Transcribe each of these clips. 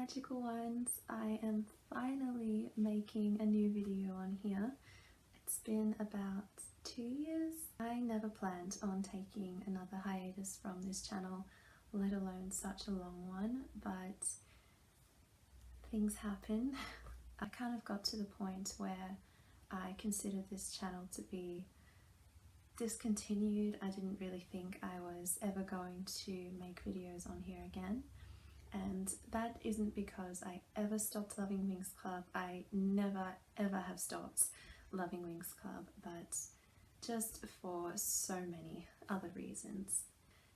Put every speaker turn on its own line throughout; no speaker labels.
magical ones. I am finally making a new video on here. It's been about 2 years. I never planned on taking another hiatus from this channel, let alone such a long one, but things happen. I kind of got to the point where I considered this channel to be discontinued. I didn't really think I was ever going to make videos on here again. And that isn't because I ever stopped loving Winx Club. I never ever have stopped loving Winx Club, but just for so many other reasons.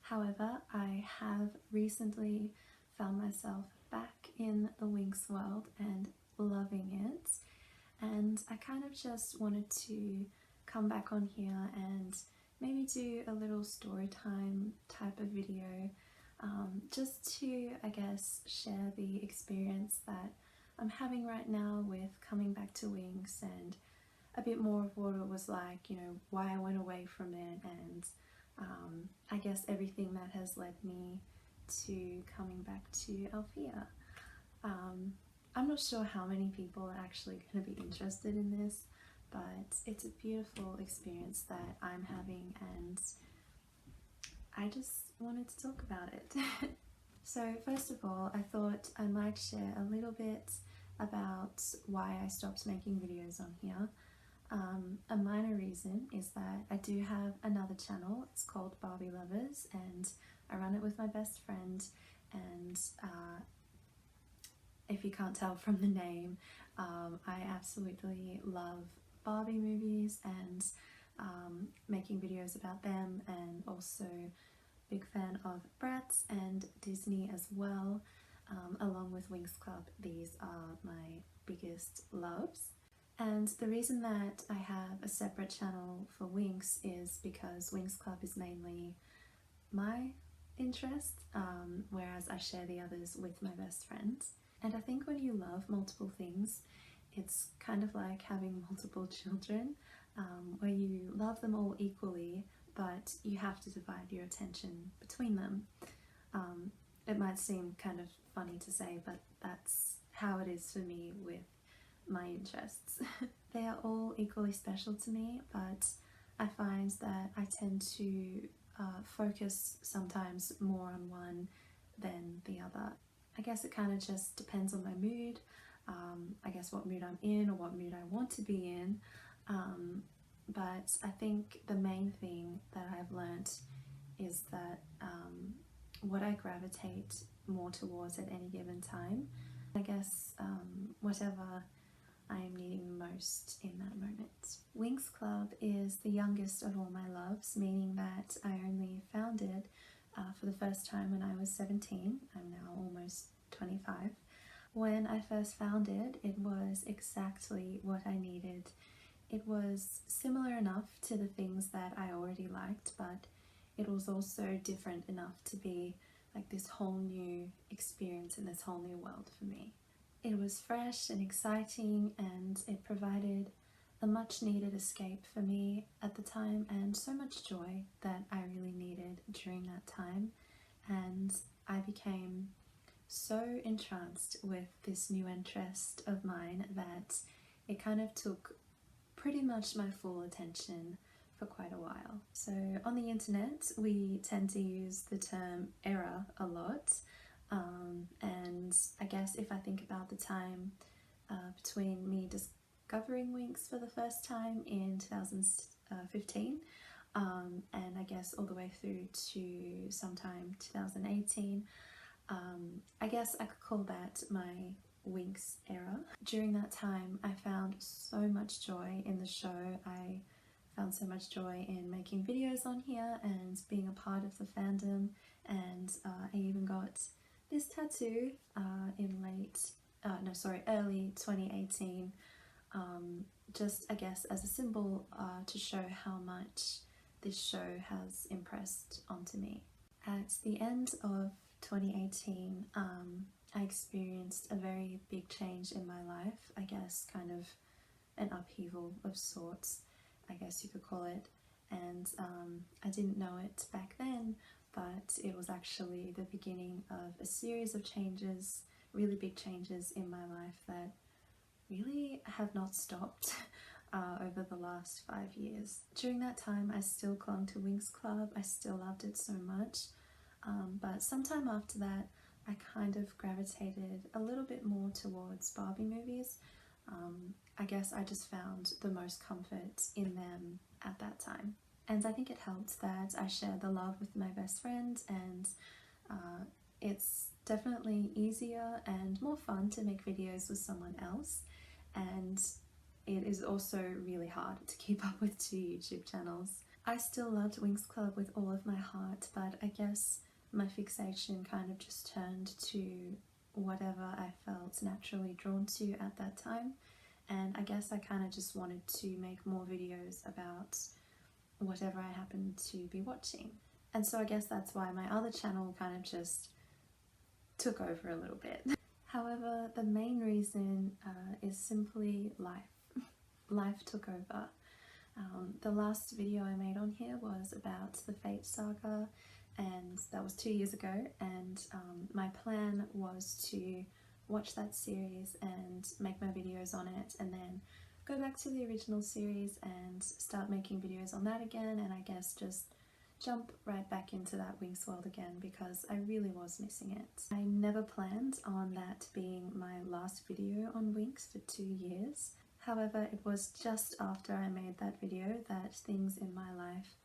However, I have recently found myself back in the Winx world and loving it, and I kind of just wanted to come back on here and maybe do a little story time type of video, just to, I guess, share the experience that I'm having right now with coming back to Winx, and a bit more of what it was like, you know, why I went away from it, and I guess everything that has led me to coming back to Alfea. I'm not sure how many people are actually going to be interested in this, but it's a beautiful experience that I'm having, and I just wanted to talk about it. So first of all, I thought I might share a little bit about why I stopped making videos on here. A minor reason is that I do have another channel. It's called Barbie Lovers, and I run it with my best friend, and if you can't tell from the name, I absolutely love Barbie movies and making videos about them, and also big fan of Bratz and Disney as well, along with Winx Club. These are my biggest loves. And the reason that I have a separate channel for Winx is because Winx Club is mainly my interest, whereas I share the others with my best friends. And I think when you love multiple things, it's kind of like having multiple children, where you love them all equally, but you have to divide your attention between them. It might seem kind of funny to say, but that's how it is for me with my interests. They are all equally special to me, but I find that I tend to focus sometimes more on one than the other. I guess it kind of just depends on my mood, I guess what mood I'm in or what mood I want to be in, but I think the main thing that I've learnt is that what I gravitate more towards at any given time, I guess whatever I am needing most in that moment. Winx Club is the youngest of all my loves, meaning that I only found it for the first time when I was 17. I'm now almost 25. When I first found it, it was exactly what I needed. It was similar enough to the things that I already liked, but it was also different enough to be like this whole new experience in this whole new world for me. It was fresh and exciting, and it provided a much needed escape for me at the time, and so much joy that I really needed during that time. And I became so entranced with this new interest of mine that it kind of took pretty much my full attention for quite a while. So on the internet we tend to use the term era a lot, and I guess if I think about the time between me discovering Winx for the first time in 2015, and I guess all the way through to sometime 2018, I guess I could call that my Winx era. During that time I found so much joy in the show. I found so much joy in making videos on here and being a part of the fandom, and I even got this tattoo in early 2018, just I guess as a symbol to show how much this show has impressed onto me. At the end of 2018, I experienced a very big change in my life, I guess kind of an upheaval of sorts, I guess you could call it, and I didn't know it back then, but it was actually the beginning of a series of changes really big changes in my life that really have not stopped over the last 5 years. During that time I still clung to Winx Club, I still loved it so much, but sometime after that I kind of gravitated a little bit more towards Barbie movies. I guess I just found the most comfort in them at that time. And I think it helped that I shared the love with my best friend, and it's definitely easier and more fun to make videos with someone else. And it is also really hard to keep up with 2 YouTube channels. I still loved Winx Club with all of my heart, but I guess my fixation kind of just turned to whatever I felt naturally drawn to at that time. And I guess I kind of just wanted to make more videos about whatever I happened to be watching. And so I guess that's why my other channel kind of just took over a little bit. However, the main reason is simply life. Life took over. The last video I made on here was about the Fate saga, and that was 2 years ago, and my plan was to watch that series and make my videos on it, and then go back to the original series and start making videos on that again, and I guess just jump right back into that Winx world again, because I really was missing it. I never planned on that being my last video on Winx for 2 years. However, it was just after I made that video that things in my life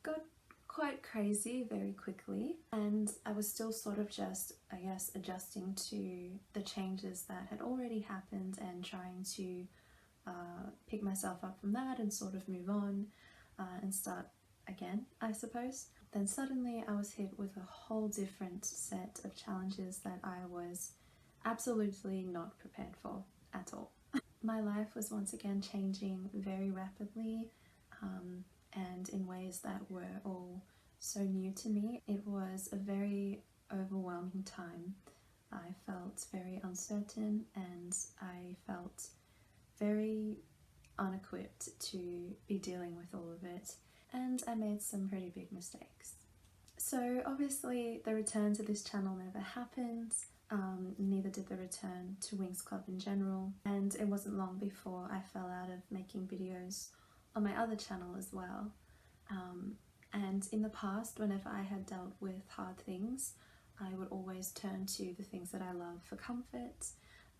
got quite crazy very quickly, and I was still sort of just, I guess, adjusting to the changes that had already happened and trying to pick myself up from that and sort of move on and start again, I suppose. Then suddenly I was hit with a whole different set of challenges that I was absolutely not prepared for at all. My life was once again changing very rapidly, and in ways that were all so new to me. It was a very overwhelming time. I felt very uncertain, and I felt very unequipped to be dealing with all of it, and I made some pretty big mistakes. So obviously the return to this channel never happened, neither did the return to Winx Club in general, and it wasn't long before I fell out of making videos on my other channel as well. And in the past, whenever I had dealt with hard things, I would always turn to the things that I love for comfort,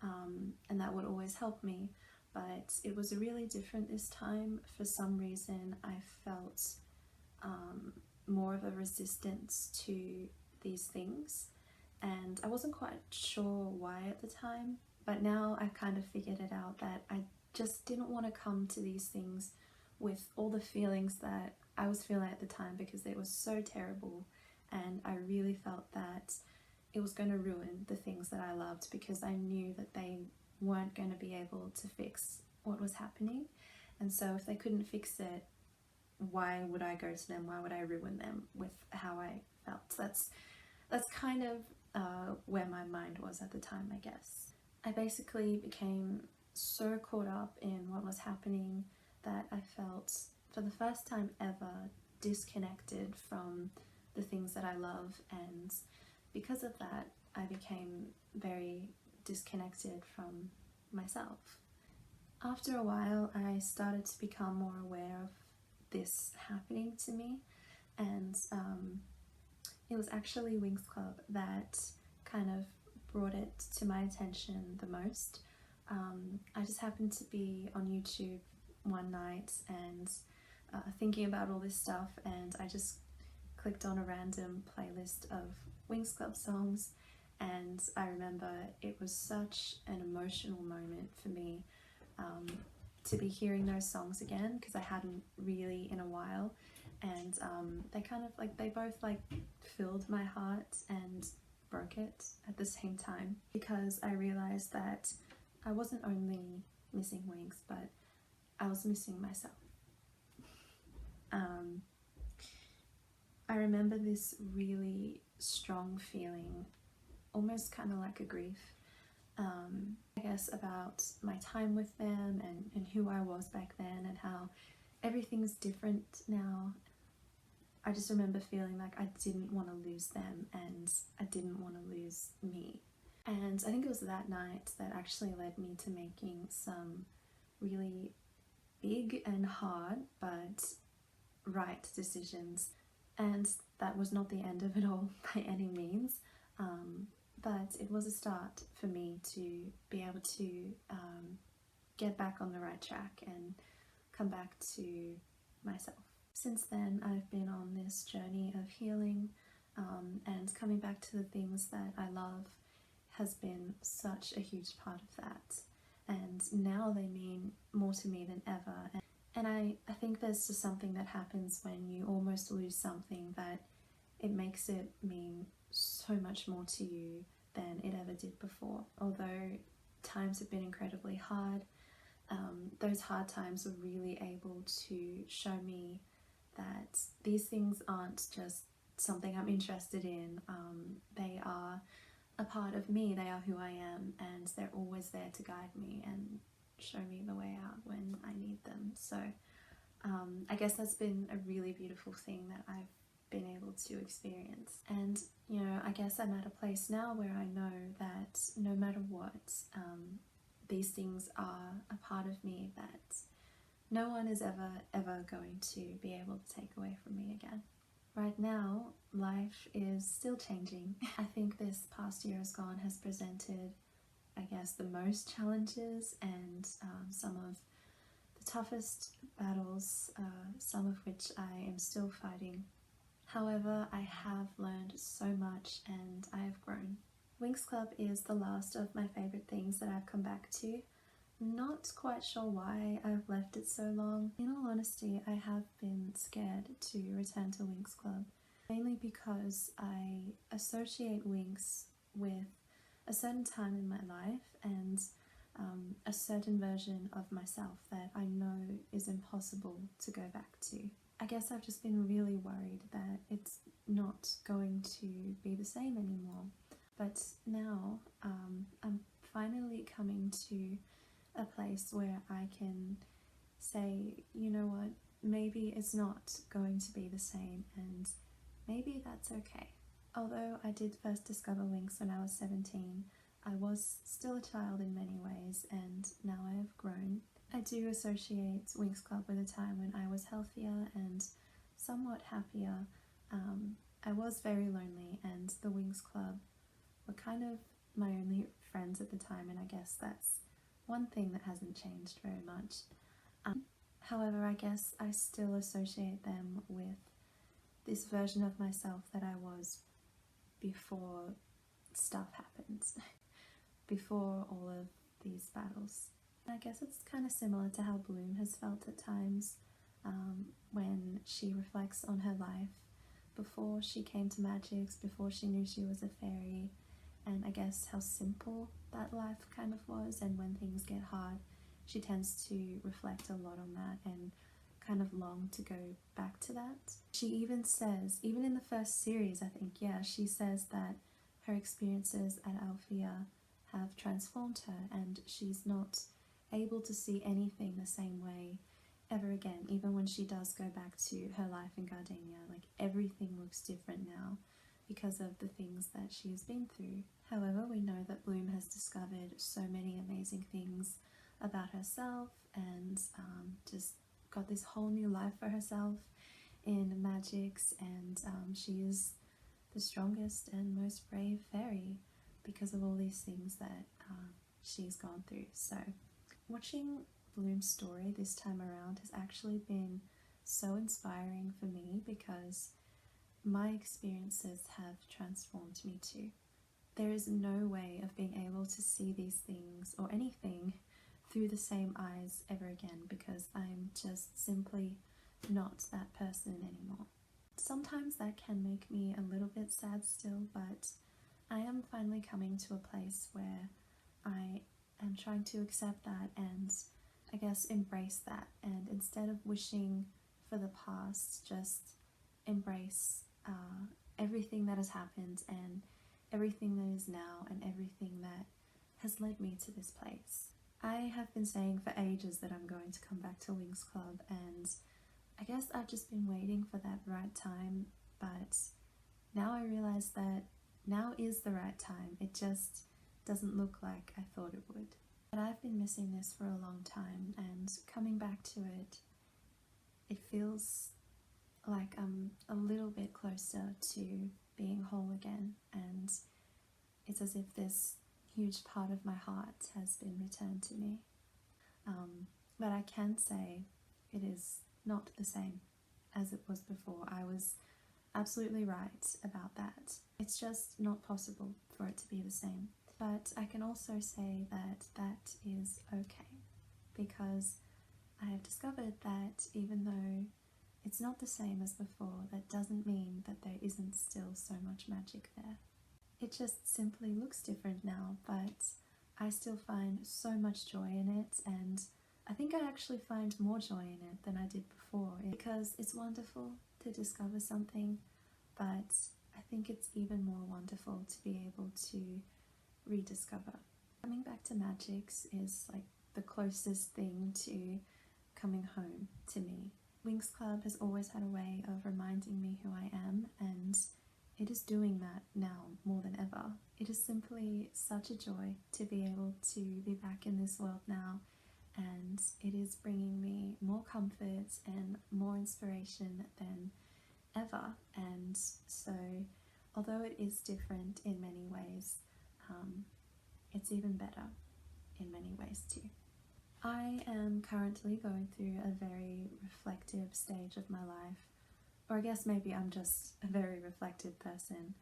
and that would always help me. But it was really different this time. For some reason I felt more of a resistance to these things, and I wasn't quite sure why at the time, but now I've kind of figured it out, that I just didn't want to come to these things with all the feelings that I was feeling at the time, because they were so terrible, and I really felt that it was going to ruin the things that I loved, because I knew that they weren't going to be able to fix what was happening. And so if they couldn't fix it, why would I go to them? Why would I ruin them with how I felt? That's kind of where my mind was at the time, I guess. I basically became so caught up in what was happening that I felt, for the first time ever, disconnected from the things that I love, and because of that I became very disconnected from myself. After a while I started to become more aware of this happening to me, and it was actually Winx Club that kind of brought it to my attention the most. I just happened to be on YouTube one night and thinking about all this stuff, and I just clicked on a random playlist of Winx Club songs, and I remember it was such an emotional moment for me to be hearing those songs again, because I hadn't really in a while, and they kind of they both filled my heart and broke it at the same time, because I realized that I wasn't only missing Winx, but I was missing myself. I remember this really strong feeling, almost kind of like a grief, I guess, about my time with them and who I was back then, and how everything's different now. I just remember feeling like I didn't want to lose them, and I didn't want to lose me. And I think it was that night that actually led me to making some really big and hard but right decisions. And that was not the end of it all by any means, but it was a start for me to be able to get back on the right track and come back to myself. Since then, I've been on this journey of healing, and coming back to the things that I love has been such a huge part of that. And now they mean more to me than ever. And I think there's just something that happens when you almost lose something, that it makes it mean so much more to you than it ever did before. Although times have been incredibly hard, those hard times were really able to show me that these things aren't just something I'm interested in. They are a part of me, they are who I am, and they're always there to guide me and show me the way out when I need them. So I guess that's been a really beautiful thing that I've been able to experience. And you know, I guess I'm at a place now where I know that no matter what, these things are a part of me that no one is ever going to be able to take away from me again. Right now, life is still changing. I think this past year gone has presented, I guess, the most challenges and some of the toughest battles, some of which I am still fighting. However, I have learned so much and I have grown. Winx Club is the last of my favourite things that I've come back to. Not quite sure why I've left it so long. In all honesty, I have been scared to return to Winx Club, mainly because I associate Winx with a certain time in my life and a certain version of myself that I know is impossible to go back to. I guess I've just been really worried that it's not going to be the same anymore. But now I'm finally coming to a place where I can say, you know what, maybe it's not going to be the same, and maybe that's okay. Although I did first discover Winx when I was 17, I was still a child in many ways, and now I have grown. I do associate Winx Club with a time when I was healthier and somewhat happier. I was very lonely, and the Winx Club were kind of my only friends at the time, and I guess that's one thing that hasn't changed very much. However, I guess I still associate them with this version of myself that I was before stuff happened, before all of these battles. I guess it's kind of similar to how Bloom has felt at times when she reflects on her life before she came to Magic's, before she knew she was a fairy, and I guess how simple that life kind of was, and when things get hard she tends to reflect a lot on that and kind of long to go back to that. She even says, even in the first series I think, yeah, she says that her experiences at Alfea have transformed her and she's not able to see anything the same way ever again. Even when she does go back to her life in Gardenia, like everything looks different now because of the things that she has been through. However, we know that Bloom has discovered so many amazing things about herself and just got this whole new life for herself in Magic's, and she is the strongest and most brave fairy because of all these things that she's gone through. So watching Bloom's story this time around has actually been so inspiring for me because my experiences have transformed me too. There is no way of being able to see these things or anything through the same eyes ever again because I'm just simply not that person anymore. Sometimes that can make me a little bit sad still, but I am finally coming to a place where I am trying to accept that and I guess embrace that, and instead of wishing for the past, just embrace everything that has happened and everything that is now and everything that has led me to this place. I have been saying for ages that I'm going to come back to Winx Club, and I guess I've just been waiting for that right time, but now I realize that now is the right time. It just doesn't look like I thought it would. But I've been missing this for a long time, and coming back to it, it feels like I'm a little bit closer to being whole again, and it's as if this huge part of my heart has been returned to me. But I can say it is not the same as it was before. I was absolutely right about that. It's just not possible for it to be the same. But I can also say that that is okay, because I have discovered that even though it's not the same as before, that doesn't mean that there isn't still so much magic there. It just simply looks different now, but I still find so much joy in it, and I think I actually find more joy in it than I did before, because it's wonderful to discover something, but I think it's even more wonderful to be able to rediscover. Coming back to magics is like the closest thing to coming home to me. Winx Club has always had a way of reminding me who I am, and it is doing that now more than ever. It is simply such a joy to be able to be back in this world now, and it is bringing me more comfort and more inspiration than ever. And so although it is different in many ways, it's even better in many ways too. I am currently going through a very reflective stage of my life, or I guess maybe I'm just a very reflective person.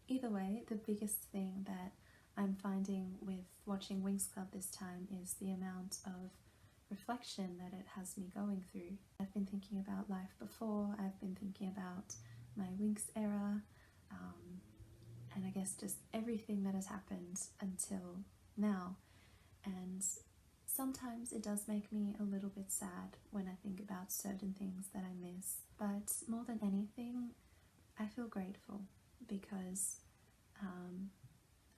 Either way, the biggest thing that I'm finding with watching Winx Club this time is the amount of reflection that it has me going through. I've been thinking about life before, I've been thinking about my Winx era, and I guess just everything that has happened until now. And sometimes it does make me a little bit sad when I think about certain things that I miss, but more than anything, I feel grateful because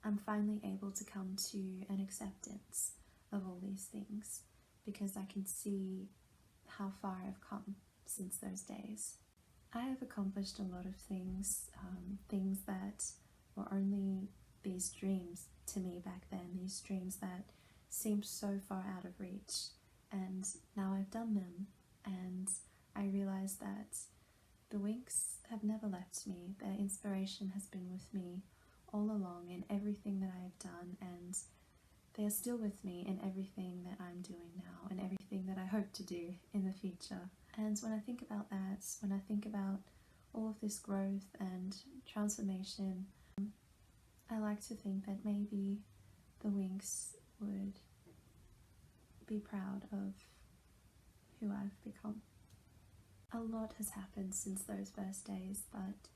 I'm finally able to come to an acceptance of all these things, because I can see how far I've come since those days. I have accomplished a lot of things, things that were only these dreams to me back then, these dreams that seemed so far out of reach, and now I've done them, and I realized that the Winx have never left me. Their inspiration has been with me all along in everything that I have done, and they are still with me in everything that I'm doing now and everything that I hope to do in the future. And when I think about that, when I think about all of this growth and transformation, I like to think that maybe the Winx would be proud of who I've become. A lot has happened since those first days, but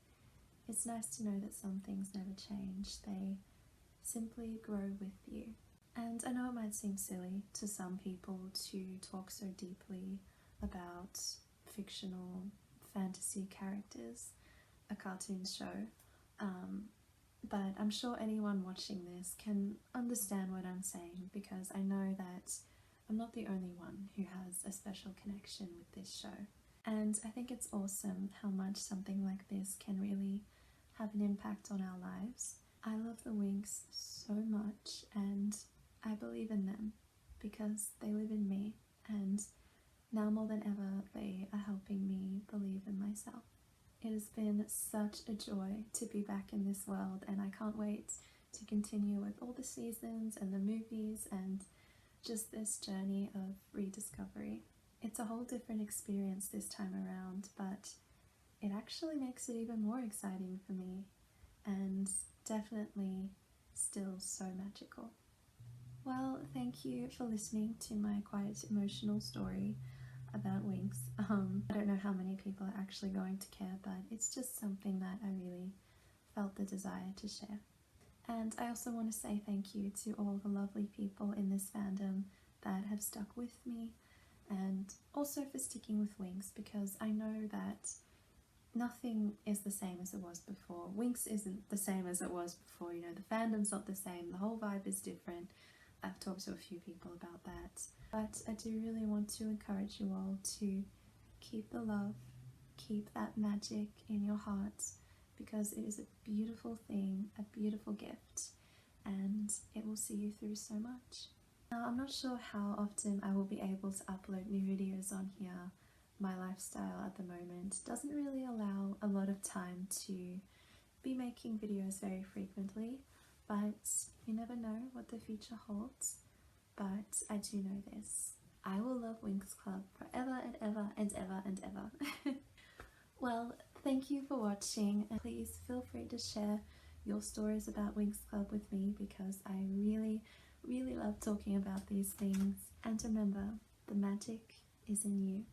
it's nice to know that some things never change. They simply grow with you. And I know it might seem silly to some people to talk so deeply about fictional fantasy characters, a cartoon show, but I'm sure anyone watching this can understand what I'm saying, because I know that I'm not the only one who has a special connection with this show. And I think it's awesome how much something like this can really have an impact on our lives. I love the Winx so much, and I believe in them because they live in me, and now more than ever they are helping me believe in myself. It has been such a joy to be back in this world, and I can't wait to continue with all the seasons and the movies and just this journey of rediscovery. It's a whole different experience this time around, but it actually makes it even more exciting for me, and definitely still so magical. Well, thank you for listening to my quite emotional story about Winx. I don't know how many people are actually going to care, but it's just something that I really felt the desire to share. And I also want to say thank you to all the lovely people in this fandom that have stuck with me, and also for sticking with Winx, because I know that nothing is the same as it was before. Winx isn't the same as it was before, you know, the fandom's not the same, the whole vibe is different. I've talked to a few people about that, but I do really want to encourage you all to keep the love, keep that magic in your hearts, because it is a beautiful thing, a beautiful gift, and it will see you through so much. Now, I'm not sure how often I will be able to upload new videos on here. My lifestyle at the moment doesn't really allow a lot of time to be making videos very frequently, but you never know what the future holds. But I do know this: I will love Winx Club forever and ever and ever and ever. Well, thank you for watching, and please feel free to share your stories about Winx Club with me, because I really love talking about these things. And remember, the magic is in you.